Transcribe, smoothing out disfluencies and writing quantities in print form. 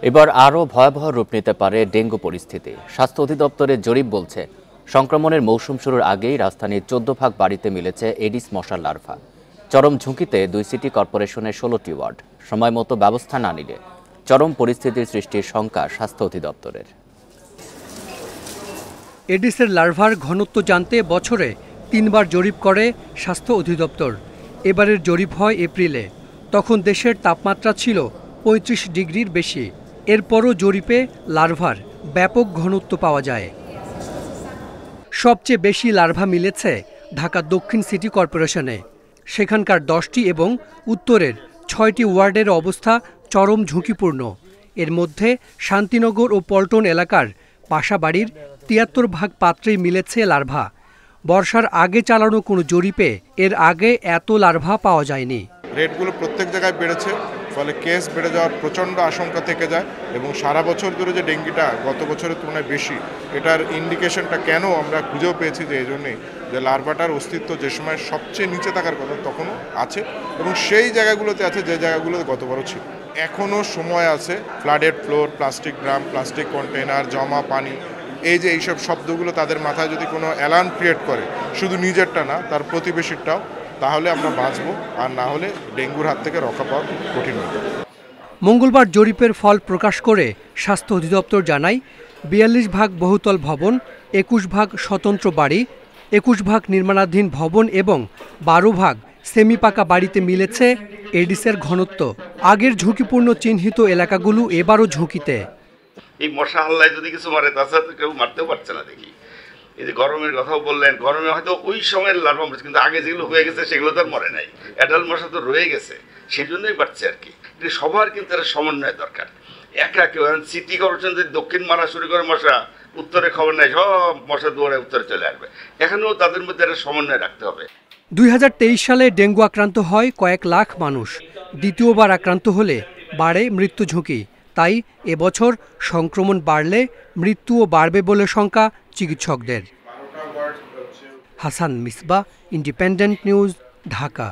এবার আরও ভয়াবহ রূপ নিতে পারে ডেঙ্গু পরিস্থিতি। স্বাস্থ্য অধিদপ্তরের জরিপ বলছে, সংক্রমণের মৌসুম শুরুর আগেই রাজধানীর 14 ভাগ বাড়িতে মিলেছে এডিস মশার লার্ভা। চরম ঝুঁকিতে 2 সিটি কর্পোরেশনের 16টি ওয়ার্ড। সময় মতো ব্যবস্থা না নিলে চরম পরিস্থিতির সৃষ্টির শঙ্কা স্বাস্থ্য অধিদপ্তরের। এডিসের লার্ভার ঘনত্ব জানতে বছরে 3 বার জরিপ করে স্বাস্থ্য অধিদপ্তর। এবারের জরিপ হয় এপ্রিলে। তখন দেশের তাপমাত্রা ছিল 35 ডিগ্রির বেশি। এরপরও জরিপে লার্ভার ব্যাপক ঘনত্ব পাওয়া যায়। সবচেয়ে বেশি লার্ভা মিলেছে ঢাকা দক্ষিণ সিটি কর্পোরেশনে। সেখানকার 10টি এবং উত্তরের 6টি ওয়ার্ডের অবস্থা চরম ঝুঁকিপূর্ণ। এর মধ্যে শান্তিনগর ও পল্টন এলাকার বাসাবাড়ির 73 ভাগ পাত্রেই মিলেছে লার্ভা। বর্ষার আগে চালানো কোনো জরিপে এর আগে এত লার্ভা পাওয়া যায়নি। রেটগুলো প্রত্যেক জায়গায় বেড়েছে, ফলে কেস বেড়ে যাওয়ার প্রচণ্ড আশঙ্কা থেকে যায় এবং সারা বছর ধরে যে ডেঙ্গিটা গত বছরের তুলনায় বেশি, এটার ইন্ডিকেশনটা কেন আমরা খুঁজেও পেয়েছি যে এই জন্যেই যে লার্ভাটার অস্তিত্ব যে সময় সবচেয়ে নিচে থাকার কথা তখনও আছে এবং সেই জায়গাগুলোতে আছে যে জায়গাগুলোতে গতবারও ছিল। এখনও সময় আছে। Flooded floor, plastic drum, plastic container, জমা পানি, এই যে এইসব শব্দগুলো তাদের মাথায় যদি কোনো অ্যালার্ম ক্রিয়েট করে, শুধু নিজেরটা না তার প্রতিবেশীরটাও, তাহলে আমরা বাঁচবো, আর না হলে ডেঙ্গুর হাত থেকে রক্ষা পাওয়া কঠিন হবে। মঙ্গলবার জরিপের ফল প্রকাশ করে স্বাস্থ্য অধিদপ্তর জানায়, 42 ভাগ বহুতল ভবন, 21 ভাগ স্বতন্ত্র বাড়ি, 21 ভাগ নির্মাণাধীন ভবন এবং 12 ভাগ সেমি পাকা বাড়িতে মিলেছে এডিসের ঘনত্ব। আগের ঝুঁকিপূর্ণ চিহ্নিত এলাকাগুলো এবারও ঝুঁকিতে। এই মশা হাল্লায় যদি কিছু মারে, তাছাড়া তো কেউ মারতেও পারছে না। দেখি এই যে গরমের কথাও বললেন, গরমে হয়তো ওই সময়ের লার্ভা মরছে, কিন্তু আগে যেগুলো হয়ে গেছে সেগুলো তো আর মরে নাই। অ্যাডাল্ট মশা তো রয়ে গেছে, সেই জন্যই বাড়ছে আর কি। সবার কিন্তু একটা সমন্বয় দরকার। একা কেউ সিটি কর্পোরেশন যদি দক্ষিণ মারা শুরু করে মশা, উত্তরে খবর নাই, সব মশা দুয়ারে উত্তরে চলে আসবে। এখানেও তাদের মধ্যে একটা সমন্বয় রাখতে হবে। 2023 সালে ডেঙ্গু আক্রান্ত হয় কয়েক লাখ মানুষ। দ্বিতীয়বার আক্রান্ত হলে বাড়ে মৃত্যু ঝুঁকি। তাই এবছর সংক্রমণ বাড়লে মৃত্যুও বাড়বে বলে শঙ্কা চিকিৎসকদের। Hasan Misbah, independent news, Dhaka.